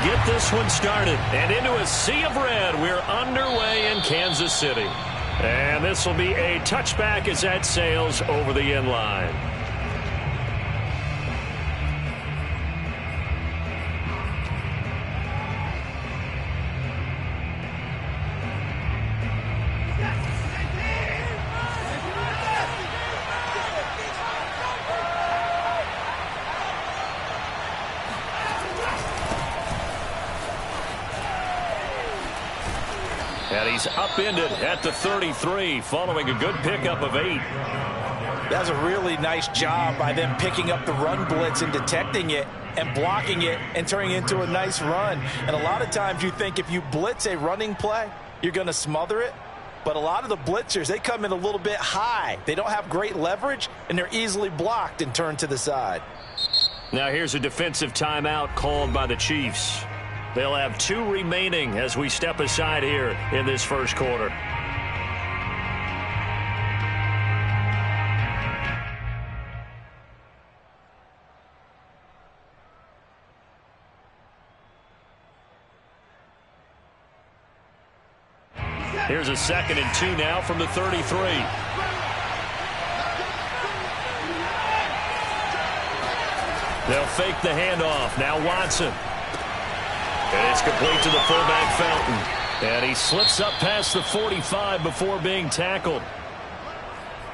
get this one started. And into a sea of red, we're underway in Kansas City. And this will be a touchback as that sails over the end line. And he's upended at the 33 following a good pickup of 8. That's a really nice job by them picking up the run blitz and detecting it and blocking it and turning it into a nice run. And a lot of times you think if you blitz a running play, you're going to smother it. But a lot of the blitzers, they come in a little bit high. They don't have great leverage, and they're easily blocked and turned to the side. Now here's a defensive timeout called by the Chiefs. They'll have 2 remaining as we step aside here in this first quarter. Here's a 2nd and 2 now from the 33. They'll fake the handoff. Now Watson. And it's complete to the fullback Felton. And he slips up past the 45 before being tackled.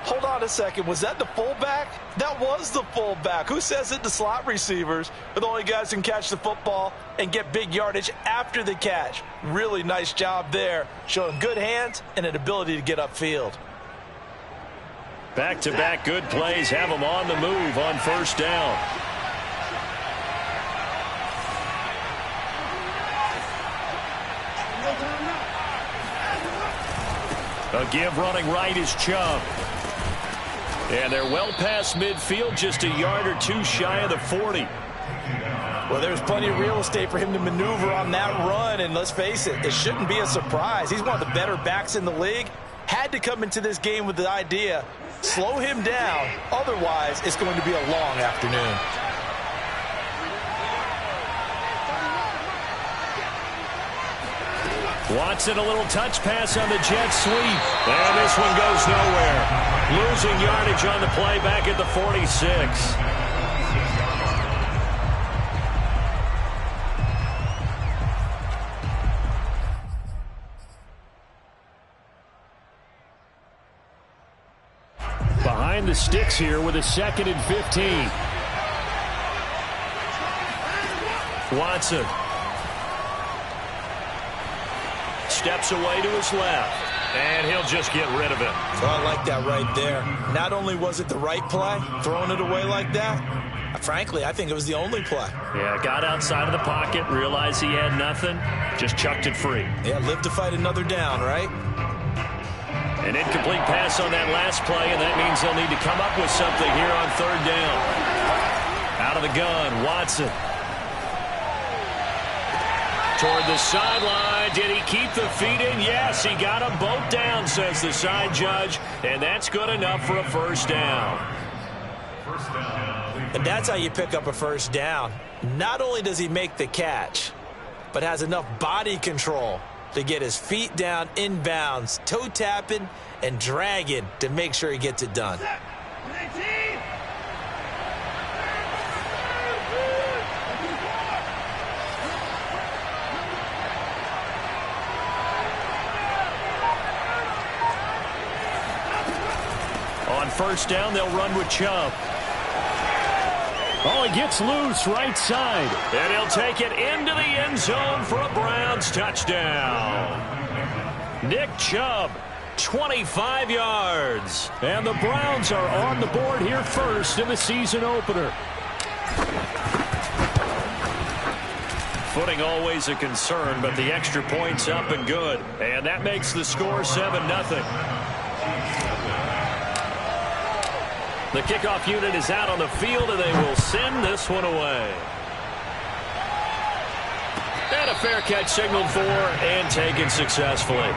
Hold on a second. Was that the fullback? That was the fullback. Who says that the slot receivers are the only guys who can catch the football and get big yardage after the catch? Really nice job there, showing good hands and an ability to get upfield. Back-to-back good plays have them on the move on first down. A give running right is Chubb. And they're well past midfield, just a yard or 2 shy of the 40. Well, there's plenty of real estate for him to maneuver on that run, and let's face it, it shouldn't be a surprise. He's one of the better backs in the league. Had to come into this game with the idea, slow him down, otherwise it's going to be a long afternoon. Watson, a little touch pass on the jet sweep. And this one goes nowhere. Losing yardage on the play back at the 46. Behind the sticks here with a 2nd and 15. Watson. Steps away to his left, and he'll just get rid of it. So I like that right there. Not only was it the right play, throwing it away like that, frankly, I think it was the only play. Yeah, got outside of the pocket, realized he had nothing, just chucked it free. Yeah, live to fight another down, right? An incomplete pass on that last play, and that means they'll need to come up with something here on 3rd down. Out of the gun, Watson. Toward the sideline. Did he keep the feet in? Yes, he got them both down, says the side judge. And that's good enough for a first down. And that's how you pick up a first down. Not only does he make the catch, but has enough body control to get his feet down inbounds, toe tapping and dragging to make sure he gets it done. On first down, they'll run with Chubb. Oh, he gets loose right side. And he'll take it into the end zone for a Browns touchdown. Nick Chubb, 25 yards. And the Browns are on the board here first in the season opener. Footing always a concern, but the extra point's up and good. And that makes the score 7-0. The kickoff unit is out on the field, and they will send this one away. And a fair catch signaled for and taken successfully.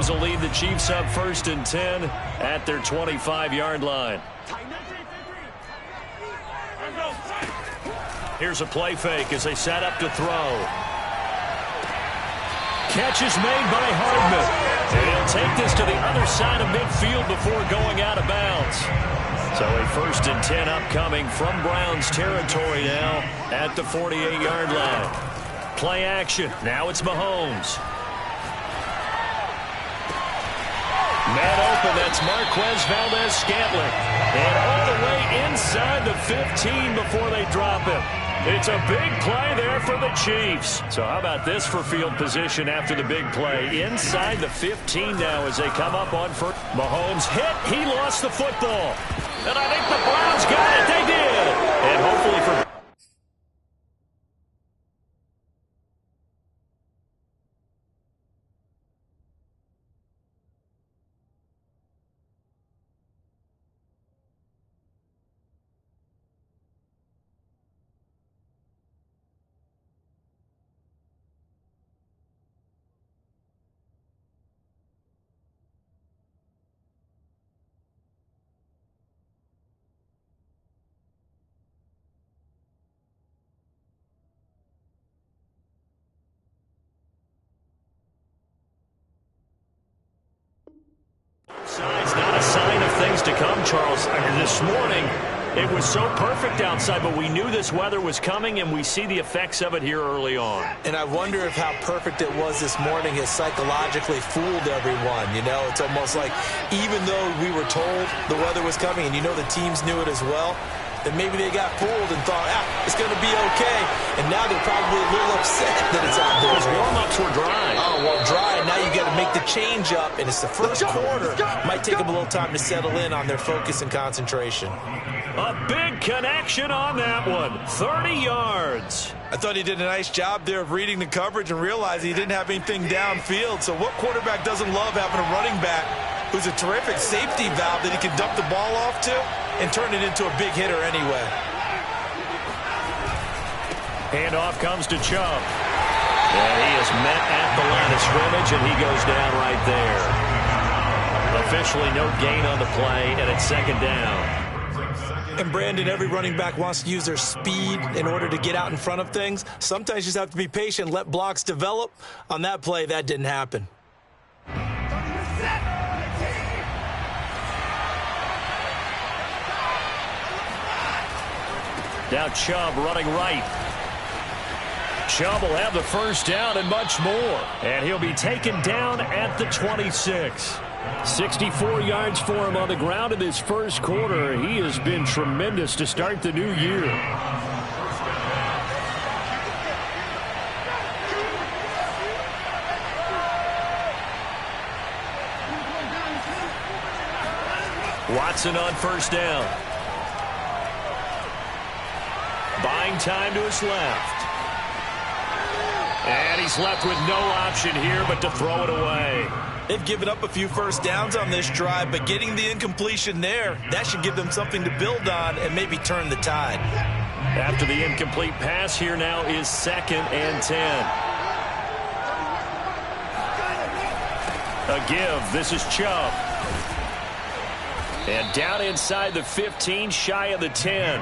Browns will lead the Chiefs up 1st and 10 at their 25-yard line. Here's a play fake as they set up to throw. Catch is made by Hardman. And he'll take this to the other side of midfield before going out of bounds. So a 1st and 10 upcoming from Browns territory now at the 48-yard line. Play action. Now it's Mahomes. Man open, that's Marquez Valdes-Scantling. And all the way inside the 15 before they drop him. It's a big play there for the Chiefs. So how about this for field position after the big play? Inside the 15 now as they come up on first. Mahomes hit. He lost the football. And I think the Browns got it. They did. And hopefully for... Side's not a sign of things to come, Charles. This morning, it was so perfect outside, but we knew this weather was coming, and we see the effects of it here early on. And I wonder if how perfect it was this morning has psychologically fooled everyone. You know, it's almost like even though we were told the weather was coming, and you know the teams knew it as well, that maybe they got fooled and thought, it's going to be okay. And now they're probably a little upset that it's out there. Because warm-ups were dry. Oh, well, dry. Now you got to make the change up, and it's the first quarter. Might take them a little time to settle in on their focus and concentration. A big connection on that one. 30 yards. I thought he did a nice job there of reading the coverage and realizing he didn't have anything downfield. So what quarterback doesn't love having a running back who's a terrific safety valve that he can dump the ball off to and turn it into a big hitter anyway? Handoff comes to Chubb. And he is met at the line of scrimmage, and he goes down right there. Officially no gain on the play, and it's 2nd down. And Brandon, every running back wants to use their speed in order to get out in front of things. Sometimes you just have to be patient, let blocks develop. On that play, that didn't happen. Now Chubb running right. Chubb will have the first down and much more. And he'll be taken down at the 26. 64 yards for him on the ground in this first quarter. He has been tremendous to start the new year. Watson on first down. Buying time to his left. And he's left with no option here but to throw it away. They've given up a few first downs on this drive, but getting the incompletion there, that should give them something to build on and maybe turn the tide. After the incomplete pass, here now is 2nd and 10. A give. This is Chubb. And down inside the 15, shy of the 10.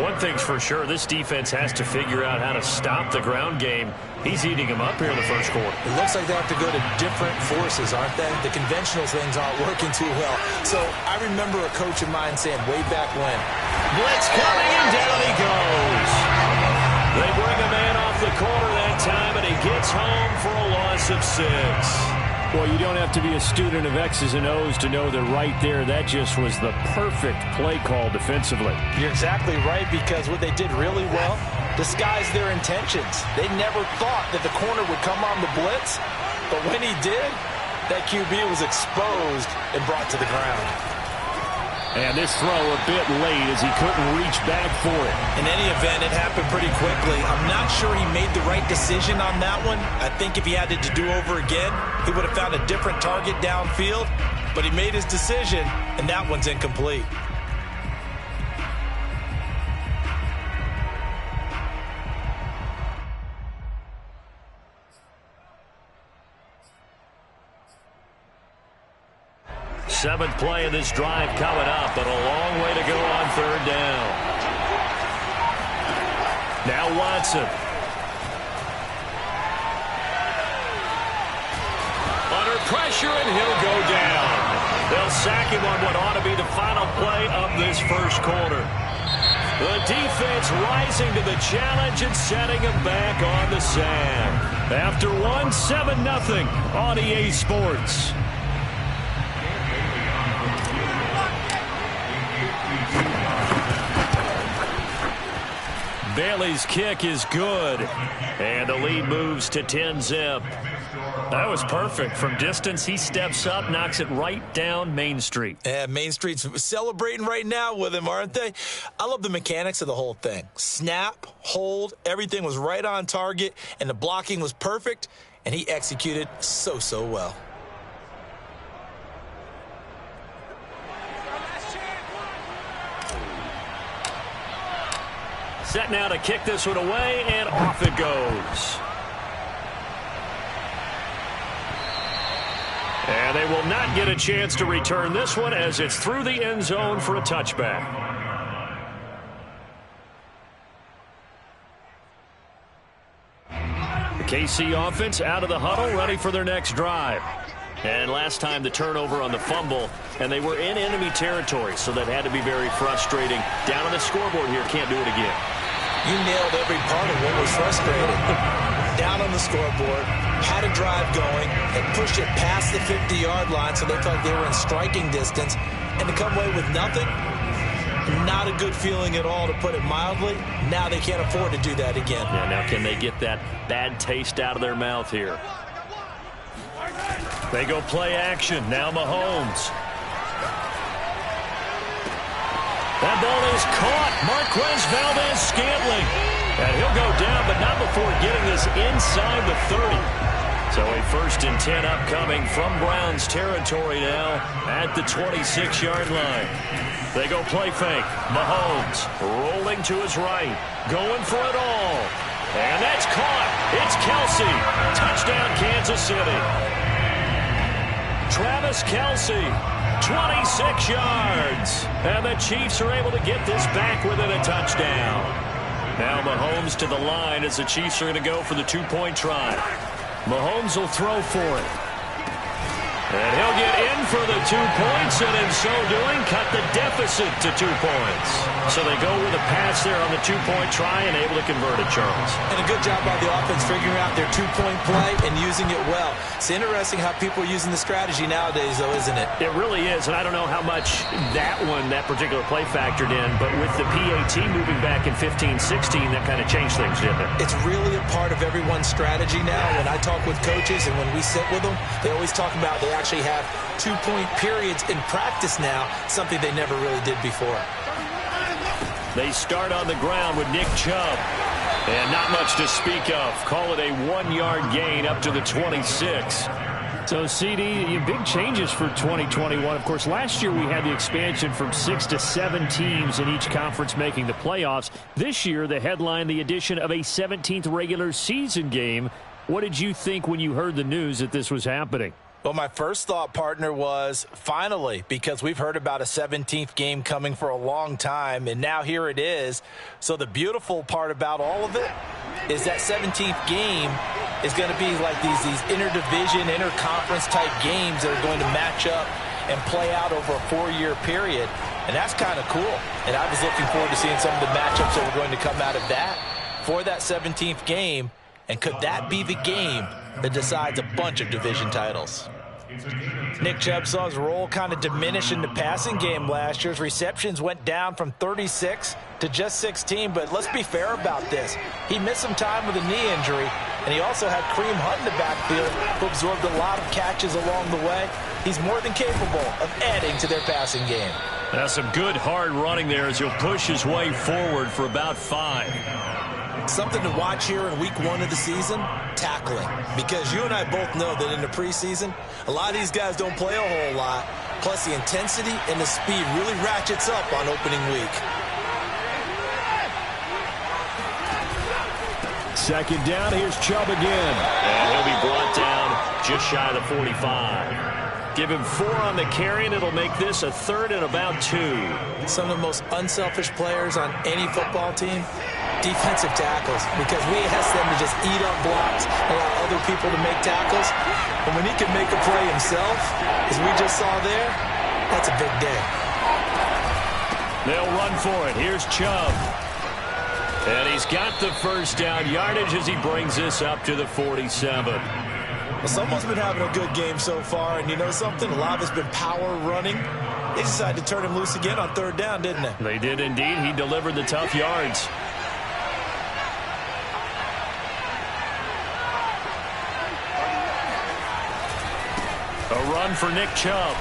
One thing's for sure, this defense has to figure out how to stop the ground game. He's eating them up here in the first quarter. It looks like they have to go to different forces, aren't they? The conventional things aren't working too well. So I remember a coach of mine saying way back when, blitz coming, and down he goes. They bring a man off the corner that time, and he gets home for a loss of 6. Well, you don't have to be a student of X's and O's to know that right there, that just was the perfect play call defensively. You're exactly right, because what they did really well, disguised their intentions. They never thought that the corner would come on the blitz, but when he did, that QB was exposed and brought to the ground. And this throw a bit late as he couldn't reach back for it. In any event, it happened pretty quickly. I'm not sure he made the right decision on that one. I think if he had it to do over again, he would have found a different target downfield. But he made his decision, and that one's incomplete. Seventh play of this drive coming up, but a long way to go on third down. Now Watson. Under pressure, and he'll go down. They'll sack him on what ought to be the final play of this first quarter. The defense rising to the challenge and setting him back on the sack. After one, 7-0 on EA Sports. Bailey's kick is good, and the lead moves to 10-zip. That was perfect. From distance, he steps up, knocks it right down Main Street. Yeah, Main Street's celebrating right now with him, aren't they? I love the mechanics of the whole thing. Snap, hold, everything was right on target, and the blocking was perfect, and he executed so well. Set now to kick this one away, and off it goes. And they will not get a chance to return this one as it's through the end zone for a touchback. The KC offense out of the huddle, ready for their next drive. And last time the turnover on the fumble, and they were in enemy territory, so that had to be very frustrating. Down on the scoreboard here, can't do it again. You nailed every part of what was frustrating. Down on the scoreboard, had a drive going, and pushed it past the 50-yard line so they felt they were in striking distance, and to come away with nothing, not a good feeling at all, to put it mildly. Now they can't afford to do that again. Yeah, now can they get that bad taste out of their mouth here? They go play action. Now Mahomes. That ball is caught. Marquez Valdes-Scantling. And he'll go down, but not before getting this inside the 30. So a 1st and 10 upcoming from Browns territory now at the 26-yard line. They go play fake. Mahomes rolling to his right. Going for it all. And that's caught. It's Kelce. Touchdown, Kansas City. Travis Kelce, 26 yards. And the Chiefs are able to get this back within a touchdown. Now Mahomes to the line as the Chiefs are going to go for the 2-point try. Mahomes will throw for it. And he'll get in for the 2 points, and in so doing, cut the deficit to 2 points. So they go with a pass there on the 2-point try and able to convert it, Charles. And a good job by the offense figuring out their 2-point play and using it well. It's interesting how people are using the strategy nowadays, though, isn't it? It really is, and I don't know how much that particular play factored in, but with the PAT moving back in 15-16, that kind of changed things, didn't it? It's really a part of everyone's strategy now. When I talk with coaches and when we sit with them, they always talk about they actually have 2-point periods in practice now, something they never really did before. They start on the ground with Nick Chubb. And not much to speak of. Call it a 1-yard gain up to the 26. So, CD, big changes for 2021. Of course, last year we had the expansion from 6 to 7 teams in each conference making the playoffs. This year, the headline, the addition of a 17th regular season game. What did you think when you heard the news that this was happening? Well, my first thought, partner, was finally, because we've heard about a 17th game coming for a long time, and now here it is. So the beautiful part about all of it is that 17th game is going to be like these interdivision, interconference type games that are going to match up and play out over a 4-year period, and that's kind of cool. And I was looking forward to seeing some of the matchups that were going to come out of that for that 17th game, and could that be the game that decides a bunch of division titles? Nick Chubb saw his role kind of diminish in the passing game last year. His receptions went down from 36 to just 16, but let's be fair about this. He missed some time with a knee injury, and he also had Kareem Hunt in the backfield, who absorbed a lot of catches along the way. He's more than capable of adding to their passing game. That's some good hard running there as he'll push his way forward for about 5. Something to watch here in week 1 of the season, tackling. Because you and I both know that in the preseason, a lot of these guys don't play a whole lot. Plus, the intensity and the speed really ratchets up on opening week. Second down, here's Chubb again. And he'll be brought down just shy of the 45. Give him 4 on the carry, and it'll make this a 3rd and about 2. Some of the most unselfish players on any football team, defensive tackles, because we ask them to just eat up blocks, allow other people to make tackles. And when he can make a play himself, as we just saw there, that's a big day. They'll run for it. Here's Chubb. And he's got the first down yardage as he brings this up to the 47. Well, someone's been having a good game so far, and you know something? A lot of it's been power running. They decided to turn him loose again on 3rd down, didn't they? They did indeed. He delivered the tough yards. A run for Nick Chubb.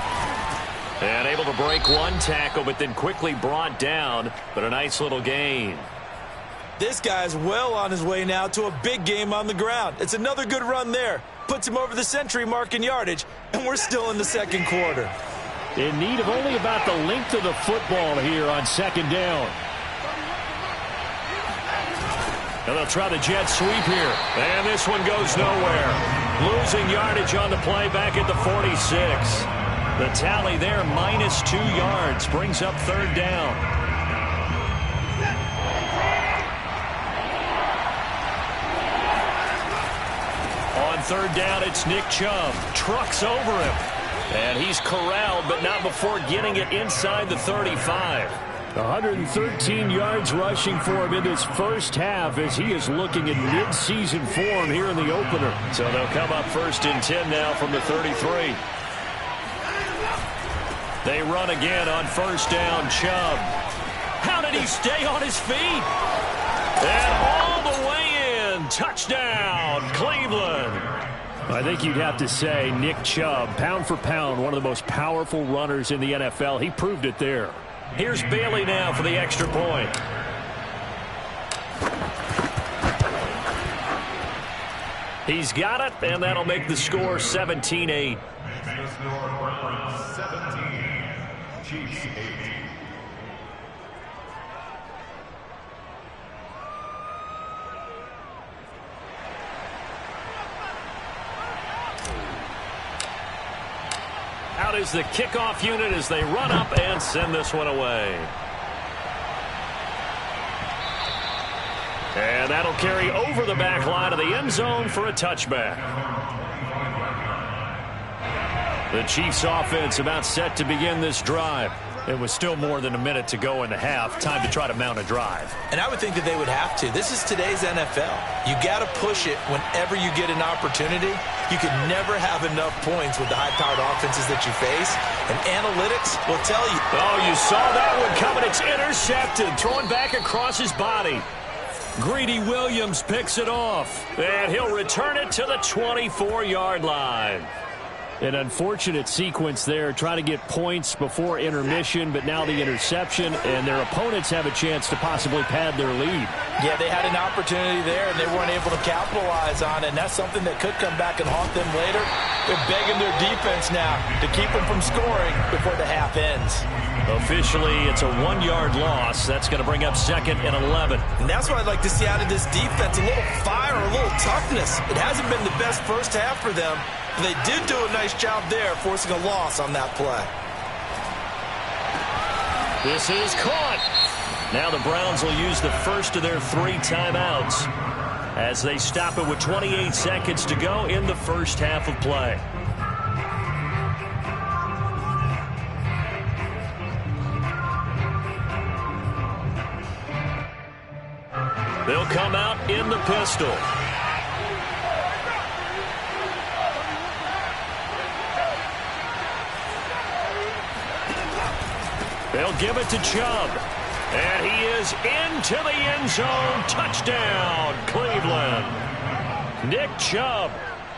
And able to break one tackle, but then quickly brought down. But a nice little gain. This guy's well on his way now to a big game on the ground. It's another good run there. Puts him over the century mark in yardage, and we're still in the 2nd quarter. In need of only about the length of the football here on 2nd down. And they'll try the jet sweep here. And this one goes nowhere. Losing yardage on the play back at the 46. The tally there, -2 yards, brings up 3rd down. On 3rd down, it's Nick Chubb. Trucks over him. And he's corralled, but not before getting it inside the 35. 113 yards rushing for him in this first half as he is looking in mid-season form here in the opener. So they'll come up 1st and 10 now from the 33. They run again on 1st down, Chubb. How did he stay on his feet? And all the way in. Touchdown, Cleveland. I think you'd have to say Nick Chubb, pound for pound, one of the most powerful runners in the NFL. He proved it there. Here's Bailey now for the extra point. He's got it, and that'll make the score 17-8. Chiefs 8. Out is the kickoff unit as they run up and send this one away. And that'll carry over the back line of the end zone for a touchback. The Chiefs offense about set to begin this drive. It was still more than a minute to go in the half. Time to try to mount a drive. And I would think that they would have to. This is today's NFL. You got to push it whenever you get an opportunity. You can never have enough points with the high-powered offenses that you face. And analytics will tell you. Oh, you saw that one coming. It's intercepted. Throwing back across his body. Greedy Williams picks it off. And he'll return it to the 24-yard line. An unfortunate sequence there, trying to get points before intermission, but now the interception, and their opponents have a chance to possibly pad their lead. Yeah, they had an opportunity there, and they weren't able to capitalize on it, and that's something that could come back and haunt them later. They're begging their defense now to keep them from scoring before the half ends. Officially, it's a 1-yard loss. That's going to bring up 2nd and 11. And that's what I'd like to see out of this defense, a little fire, a little toughness. It hasn't been the best first half for them. They did do a nice job there, forcing a loss on that play. This is caught. Now the Browns will use the first of their 3 timeouts as they stop it with 28 seconds to go in the first half of play. They'll come out in the pistol. They'll give it to Chubb. And he is into the end zone. Touchdown, Cleveland. Nick Chubb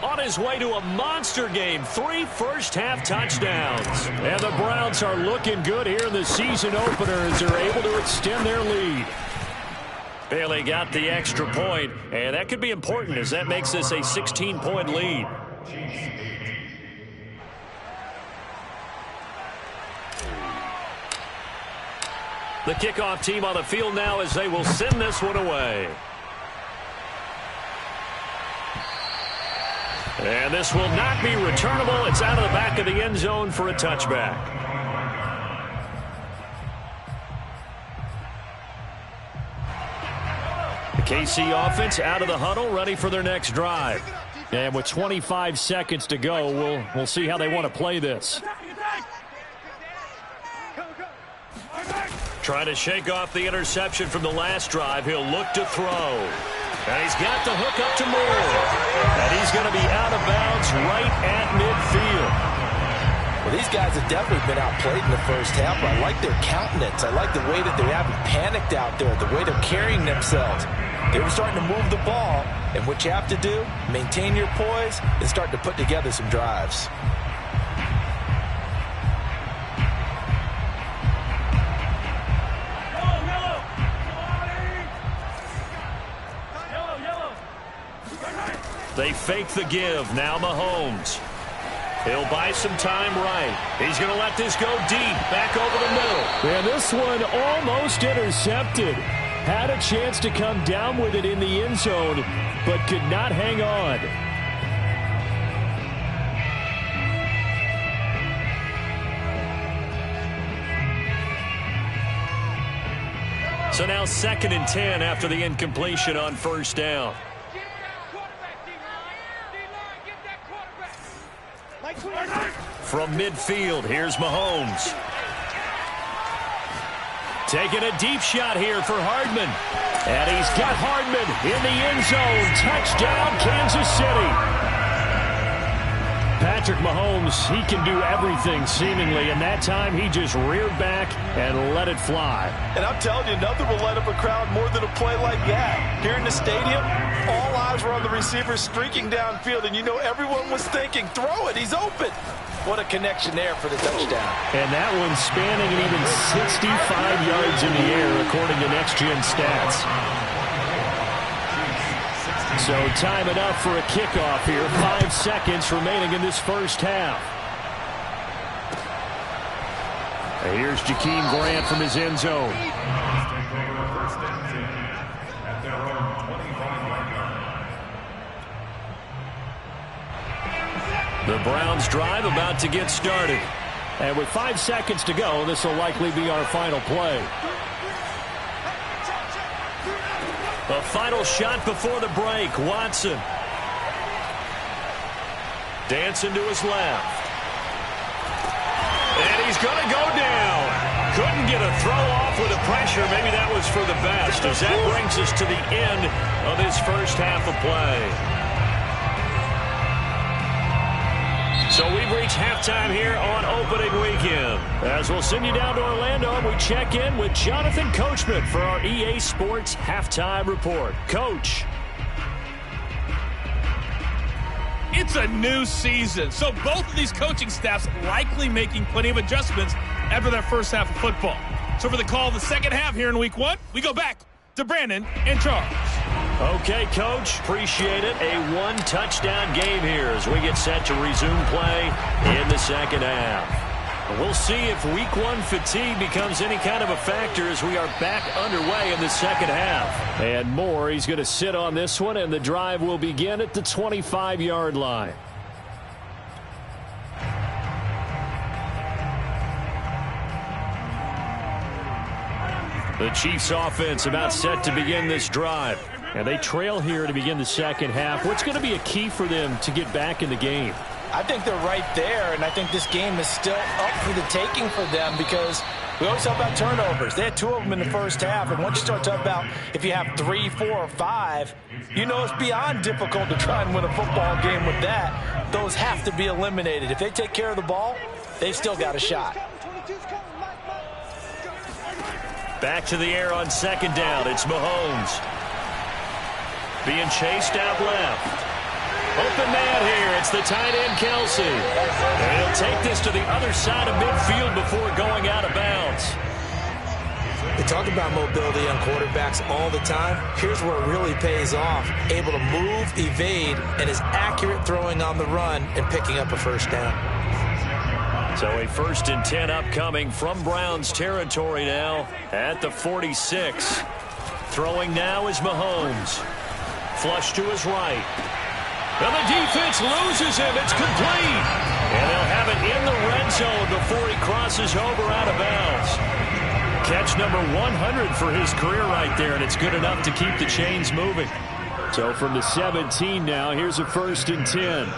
on his way to a monster game. 3 first-half touchdowns. And the Browns are looking good here in the season opener as they're able to extend their lead. Bailey got the extra point, and that could be important as that makes this a 16-point lead. The kickoff team on the field now as they will send this one away. And this will not be returnable. It's out of the back of the end zone for a touchback. The KC offense out of the huddle, ready for their next drive. And with 25 seconds to go, we'll see how they want to play this. Trying to shake off the interception from the last drive. He'll look to throw. And he's got the hook up to Moore. And he's going to be out of bounds right at midfield. Well, these guys have definitely been outplayed in the first half, but I like their countenance. I like the way that they haven't panicked out there, the way they're carrying themselves. They were starting to move the ball, and what you have to do, maintain your poise and start to put together some drives. They fake the give. Now Mahomes. He'll buy some time right. He's going to let this go deep. Back over the middle. And this one almost intercepted. Had a chance to come down with it in the end zone, but could not hang on. So now 2nd and 10 after the incompletion on first down. From midfield, here's Mahomes. Taking a deep shot here for Hardman. And he's got Hardman in the end zone. Touchdown, Kansas City. Patrick Mahomes, he can do everything seemingly, and that time he just reared back and let it fly. And I'm telling you, nothing will light up a crowd more than a play like that. Here in the stadium, all eyes were on the receiver streaking downfield, and you know everyone was thinking, throw it, he's open. What a connection there for the touchdown. And that one spanning an even 65 yards in the air, according to Next Gen Stats. So time enough for a kickoff here. 5 seconds remaining in this first half. And here's Jakeem Grant from his end zone. The Browns drive about to get started. And with 5 seconds to go, this will likely be our final play. A final shot before the break. Watson. Dancing to his left. And he's going to go down. Couldn't get a throw off with the pressure. Maybe that was for the best, as that brings us to the end of this first half of play. So we've reached halftime here on opening weekend. As we'll send you down to Orlando, and we check in with Jonathan Coachman for our EA Sports Halftime Report. Coach. It's a new season, so both of these coaching staffs likely making plenty of adjustments after their first half of football. So for the call of the second half here in week 1, we go back to Brandon and Charles. Okay, Coach, appreciate it. A one-touchdown game here as we get set to resume play in the second half. We'll see if week 1 fatigue becomes any kind of a factor as we are back underway in the second half. And Moore, he's going to sit on this one, and the drive will begin at the 25-yard line. The Chiefs offense about set to begin this drive. And they trail here to begin the second half. What's going to be a key for them to get back in the game? I think they're right there, and I think this game is still up for the taking for them because we always talk about turnovers. They had 2 of them in the first half, and once you start talking about if you have 3, 4, or 5, you know it's beyond difficult to try and win a football game with that. Those have to be eliminated. If they take care of the ball, they've still got a shot. Back to the air on second down. It's Mahomes. Being chased out left. Open man here. It's the tight end, Kelsey. And he'll take this to the other side of midfield before going out of bounds. They talk about mobility on quarterbacks all the time. Here's where it really pays off. Able to move, evade, and is accurate throwing on the run and picking up a first down. So a 1st and 10 upcoming from Browns territory now at the 46. Throwing now is Mahomes. Flush to his right. And the defense loses him. It's complete. And they'll have it in the red zone before he crosses over out of bounds. Catch number 100 for his career right there, and it's good enough to keep the chains moving. So from the 17 now, here's a 1st and 10.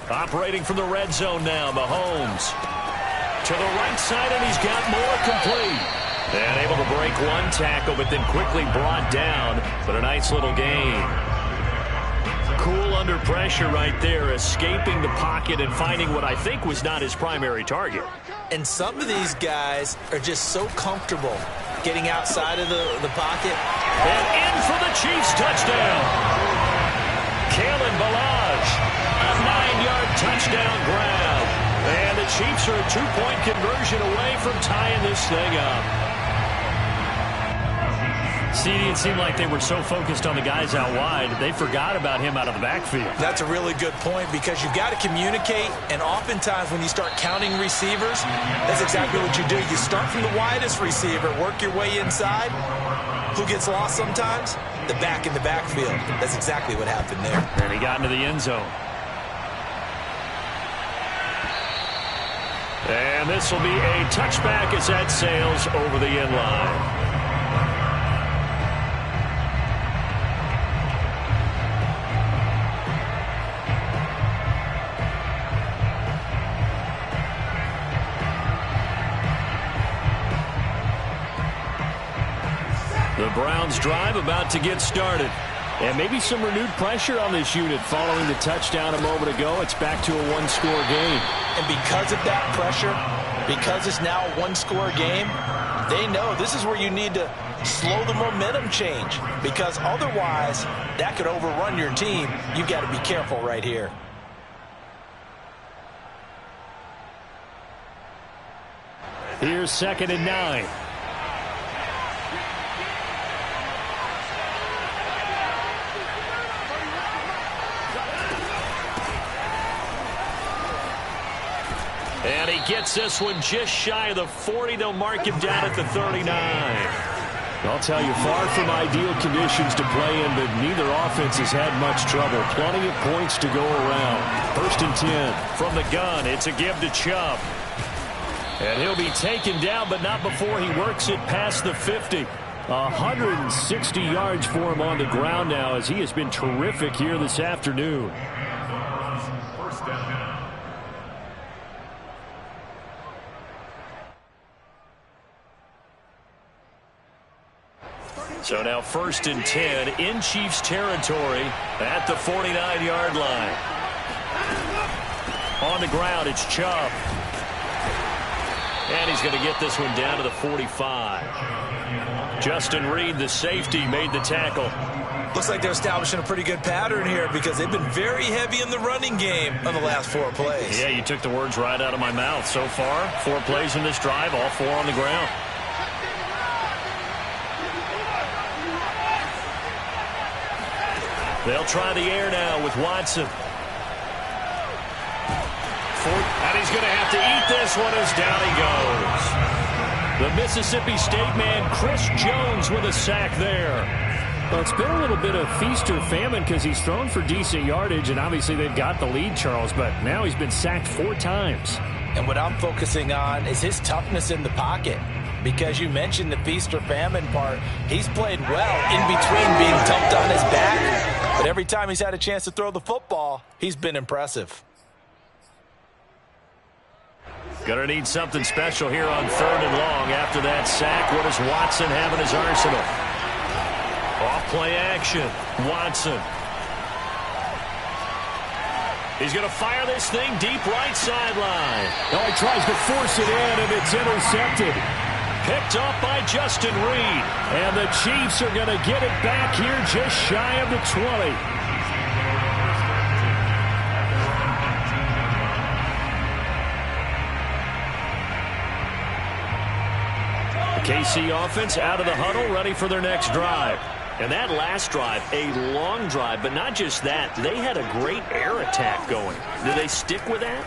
Operating from the red zone now, Mahomes. To the right side, and he's got more complete. And able to break one tackle, but then quickly brought down. But a nice little gain. Cool under pressure right there, escaping the pocket and finding what I think was not his primary target. And some of these guys are just so comfortable getting outside of the pocket. And in for the Chiefs touchdown. Kalen Ballage, a 9-yard touchdown grab. And the Chiefs are a 2-point conversion away from tying this thing up. CD, it seemed like they were so focused on the guys out wide, they forgot about him out of the backfield. That's a really good point because you've got to communicate, and oftentimes when you start counting receivers, that's exactly what you do. You start from the widest receiver, work your way inside. Who gets lost sometimes? The back in the backfield. That's exactly what happened there. And he got into the end zone. And this will be a touchback as that sails over the end line. The Browns drive about to get started. And maybe some renewed pressure on this unit following the touchdown a moment ago. It's back to a one-score game. And because of that pressure, because it's now a one-score game, they know this is where you need to slow the momentum change. Because otherwise, that could overrun your team. You've got to be careful right here. Here's 2nd and 9. And he gets this one just shy of the 40. They'll mark him down at the 39. I'll tell you, far from ideal conditions to play in, but neither offense has had much trouble. Plenty of points to go around. 1st and 10. From the gun, it's a give to Chubb. And he'll be taken down, but not before he works it past the 50. 160 yards for him on the ground now, as he has been terrific here this afternoon. So now 1st and 10 in Chiefs territory at the 49-yard line. On the ground, it's Chubb. And he's going to get this one down to the 45. Justin Reed, the safety, made the tackle. Looks like they're establishing a pretty good pattern here because they've been very heavy in the running game on the last 4 plays. Yeah, you took the words right out of my mouth. So far, 4 plays in this drive, all 4 on the ground. They'll try the air now with Watson. And he's going to have to eat this one as down he goes. The Mississippi State man, Chris Jones, with a sack there. Well, it's been a little bit of feast or famine because he's thrown for decent yardage, and obviously they've got the lead, Charles, but now he's been sacked 4 times. And what I'm focusing on is his toughness in the pocket. Because you mentioned the feast or famine part. He's played well in between being dumped on his back. But every time he's had a chance to throw the football, he's been impressive. Gonna need something special here on 3rd and long after that sack. What does Watson have in his arsenal? Off play action. Watson. He's going to fire this thing deep right sideline. Oh, he tries to force it in, and it's intercepted. Picked off by Justin Reed. And the Chiefs are going to get it back here just shy of the 20. The KC offense out of the huddle, ready for their next drive. And that last drive, a long drive, but not just that. They had a great air attack going. Do they stick with that?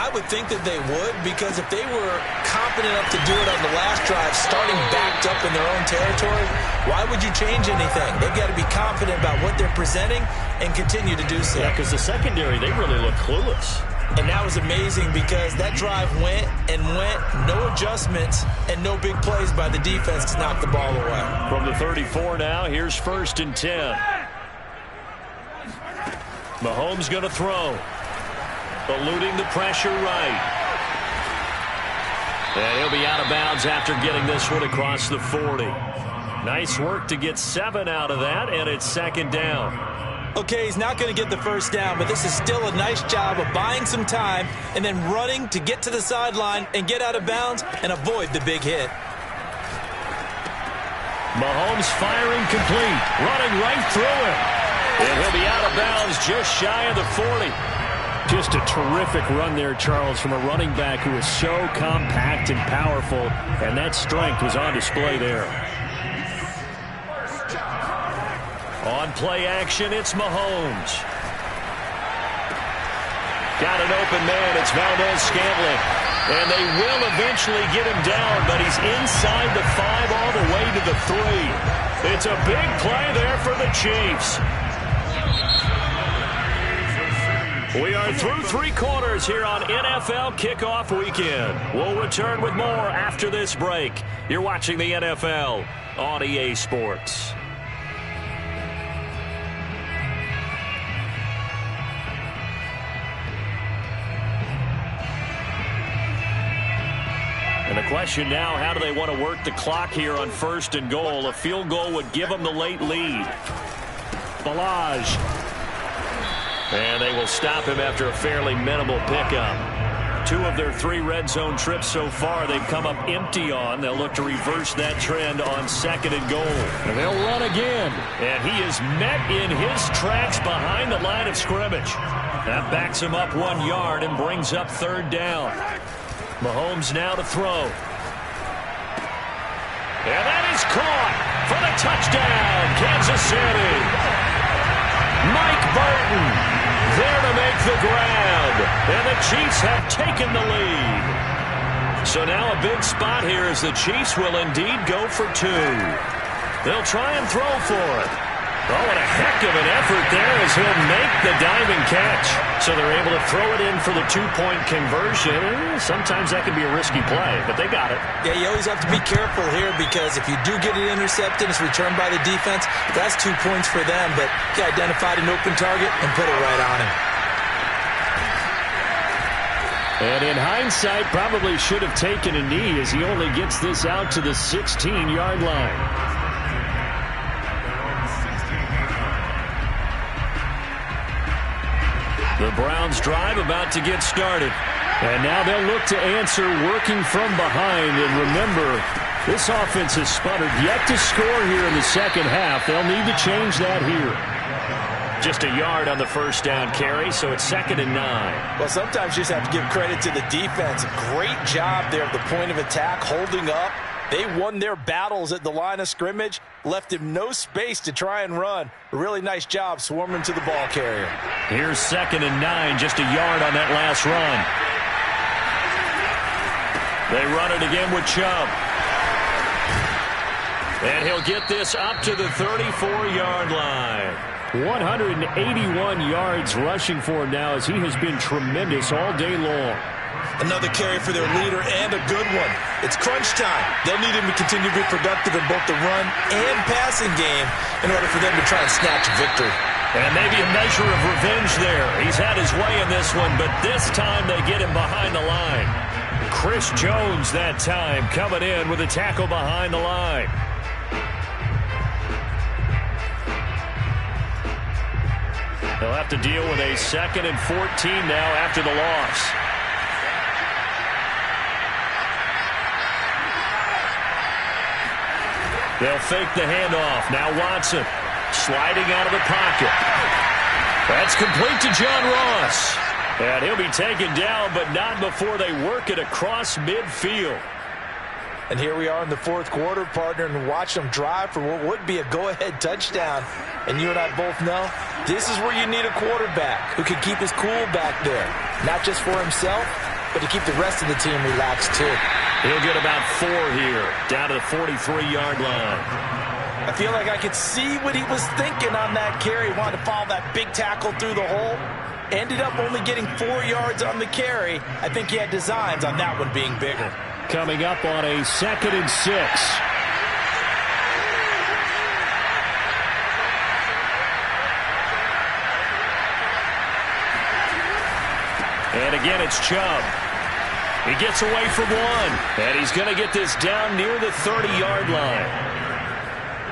I would think that they would, because if they were confident enough to do it on the last drive, starting backed up in their own territory, why would you change anything? They've got to be confident about what they're presenting and continue to do so. Yeah, because the secondary, they really look clueless. And that was amazing because that drive went and went, no adjustments, and no big plays by the defense to knock the ball away. From the 34 now, here's 1st and 10. Mahomes going to throw. Eluding the pressure right. And he'll be out of bounds after getting this one across the 40. Nice work to get 7 out of that, and it's 2nd down. Okay, he's not going to get the first down, but this is still a nice job of buying some time and then running to get to the sideline and get out of bounds and avoid the big hit. Mahomes firing complete, running right through it. And he'll be out of bounds just shy of the 40. Just a terrific run there, Charles, from a running back who is so compact and powerful, and that strength was on display there. On play action, it's Mahomes. Got an open man, it's Valdez-Scantling. And they will eventually get him down, but he's inside the 5 all the way to the 3. It's a big play there for the Chiefs. We are through 3 quarters here on NFL Kickoff Weekend. We'll return with more after this break. You're watching the NFL on EA Sports. And the question now, how do they want to work the clock here on 1st and goal? A field goal would give them the late lead. Ballage. And they will stop him after a fairly minimal pickup. 2 of their 3 red zone trips so far, they've come up empty on. They'll look to reverse that trend on 2nd and goal. And they'll run again. And he is met in his tracks behind the line of scrimmage. That backs him up 1 yard and brings up 3rd down. Mahomes now to throw. And that is caught for the touchdown, Kansas City. Mike Burton there to make the grab. And the Chiefs have taken the lead. So now a big spot here as the Chiefs will indeed go for 2. They'll try and throw for it. Oh, and a heck of an effort there as he'll make the diving catch. So they're able to throw it in for the 2-point conversion. Sometimes that can be a risky play, but they got it. Yeah, you always have to be careful here because if you do get it intercepted, it's returned by the defense, that's 2 points for them. But he identified an open target and put it right on him. And in hindsight, probably should have taken a knee as he only gets this out to the 16-yard line. The Browns drive about to get started. And now they'll look to answer working from behind. And remember, this offense has sputtered yet to score here in the second half. They'll need to change that here. Just a yard on the 1st down carry, so it's 2nd and 9. Well, sometimes you just have to give credit to the defense. Great job there at the point of attack, holding up. They won their battles at the line of scrimmage, left him no space to try and run. A really nice job swarming to the ball carrier. Here's 2nd and 9, just a yard on that last run. They run it again with Chubb. And he'll get this up to the 34-yard line. 181 yards rushing for him now as he has been tremendous all day long. Another carry for their leader and a good one. It's crunch time. They'll need him to continue to be productive in both the run and passing game in order for them to try and snatch a victory. And maybe a measure of revenge there. He's had his way in this one, but this time they get him behind the line. Chris Jones that time coming in with a tackle behind the line. They'll have to deal with a 2nd and 14 now after the loss. They'll fake the handoff. Now Watson sliding out of the pocket. That's complete to John Ross. And he'll be taken down, but not before they work it across midfield. And here we are in the 4th quarter, partner, and watch them drive for what would be a go-ahead touchdown. And you and I both know this is where you need a quarterback who can keep his cool back there. Not just for himself, but to keep the rest of the team relaxed too. He'll get about 4 here, down to the 43-yard line. I feel like I could see what he was thinking on that carry. He wanted to follow that big tackle through the hole. Ended up only getting 4 yards on the carry. I think he had designs on that one being bigger. Coming up on a 2nd and 6. And again, it's Chubb. He gets away from one, and he's going to get this down near the 30-yard line.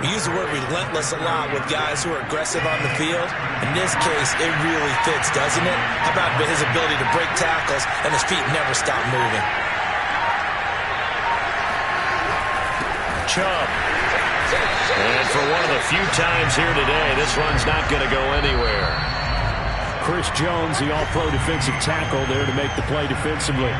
We use the word relentless a lot with guys who are aggressive on the field. In this case, it really fits, doesn't it? How about his ability to break tackles and his feet never stop moving? Chubb. And for one of the few times here today, this run's not going to go anywhere. Chris Jones, the all-pro defensive tackle, there to make the play defensively.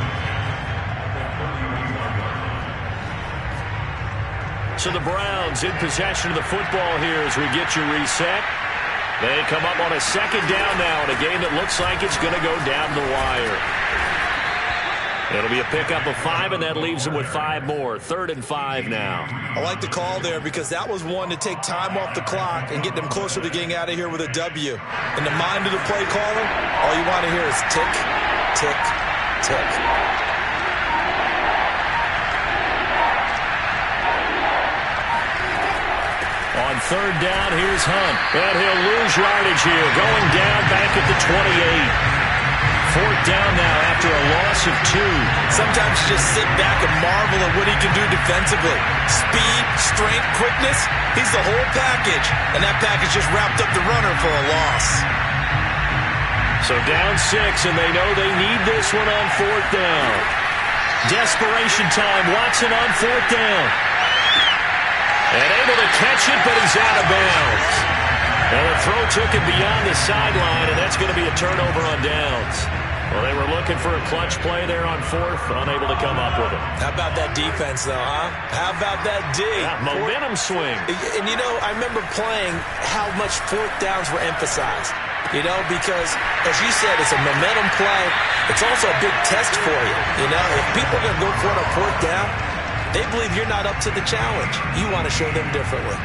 So the Browns in possession of the football here as we get you reset. They come up on a 2nd down now in a game that looks like it's going to go down the wire. It'll be a pickup of 5, and that leaves them with 5 more. 3rd and 5 now. I like the call there because that was one to take time off the clock and get them closer to getting out of here with a W. In the mind of the play caller, all you want to hear is tick, tick, tick. On 3rd down, here's Hunt. And he'll lose yardage here, going down back at the 28. 4th down now after a loss of 2. Sometimes you just sit back and marvel at what he can do defensively. Speed, strength, quickness, he's the whole package. And that package just wrapped up the runner for a loss. So down 6, and they know they need this one on 4th down. Desperation time, Watson on 4th down. And able to catch it, but he's out of bounds. And the throw took him beyond the sideline, and that's going to be a turnover on downs. Well, they were looking for a clutch play there on 4th, unable to come up with it. How about that defense, though, huh? How about that D? Yeah, momentum swing. And, you know, I remember playing how much 4th downs were emphasized. You know, because, as you said, it's a momentum play. It's also a big test for you. You know, if people are going to go for it on 4th down, they believe you're not up to the challenge. You want to show them differently.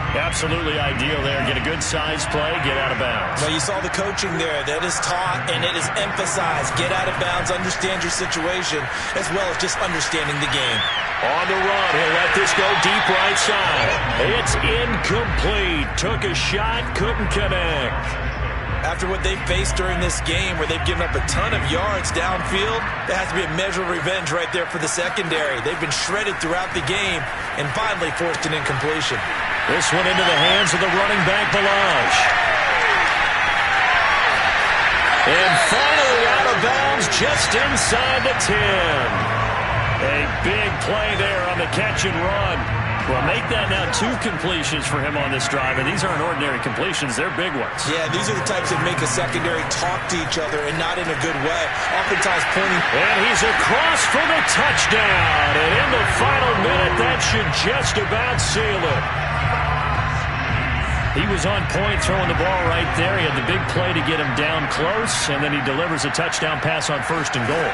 Absolutely ideal there. Get a good size play, get out of bounds. Well, you saw the coaching there. That is taught and it is emphasized. Get out of bounds, understand your situation, as well as just understanding the game. On the run, he'll let this go deep right side. It's incomplete. Took a shot, couldn't connect. After what they've faced during this game, where they've given up a ton of yards downfield, there has to be a measure of revenge right there for the secondary. They've been shredded throughout the game and finally forced an incompletion. This one into the hands of the running back, Ballage. And finally out of bounds just inside the 10. A big play there on the catch and run. Well, make that now 2 completions for him on this drive, and these aren't ordinary completions. They're big ones. Yeah, these are the types that make a secondary talk to each other and not in a good way. Oftentimes pointing. And he's across for the touchdown. And in the final minute, that should just about seal it. He was on point throwing the ball right there. He had the big play to get him down close, and then he delivers a touchdown pass on 1st and goal.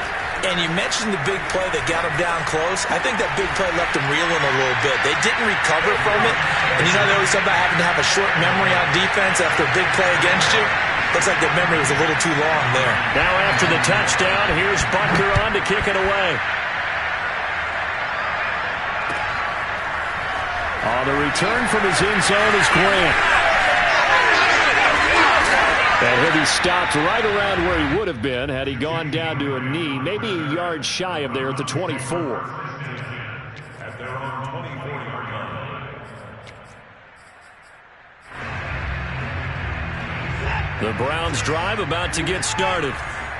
And you mentioned the big play that got him down close. I think that big play left him reeling a little bit. They didn't recover from it. And you know they always talk about having to have a short memory on defense after a big play against you. Looks like the memory was a little too long there. Now after the touchdown, here's Butker on to kick it away. The return from his end zone is Grant. And he'll be stopped right around where he would have been had he gone down to a knee, maybe a yard shy of there at the 24. At their own 24-yard line. The Browns drive about to get started.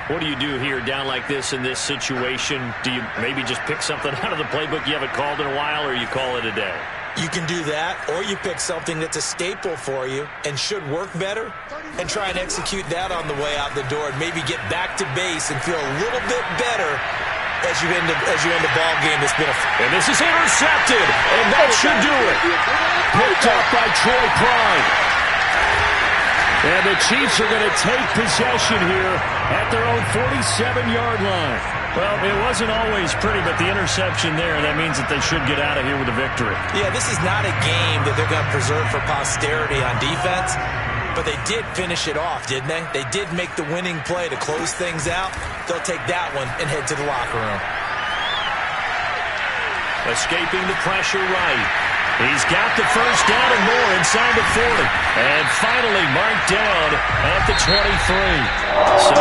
What do you do here down like this in this situation? Do you maybe just pick something out of the playbook you haven't called in a while, or you call it a day? You can do that, or you pick something that's a staple for you and should work better and try and execute that on the way out the door and maybe get back to base and feel a little bit better as you end the ball game. And this is intercepted, and that should do it. Picked up by Troy Pride. And the Chiefs are going to take possession here at their own 47-yard line. Well, it wasn't always pretty, but the interception there, that means that they should get out of here with a victory. Yeah, this is not a game that they're going to preserve for posterity on defense, but they did finish it off, didn't they? They did make the winning play to close things out. They'll take that one and head to the locker room. Escaping the pressure right. He's got the first down and more inside the 40. And finally marked down at the 23. So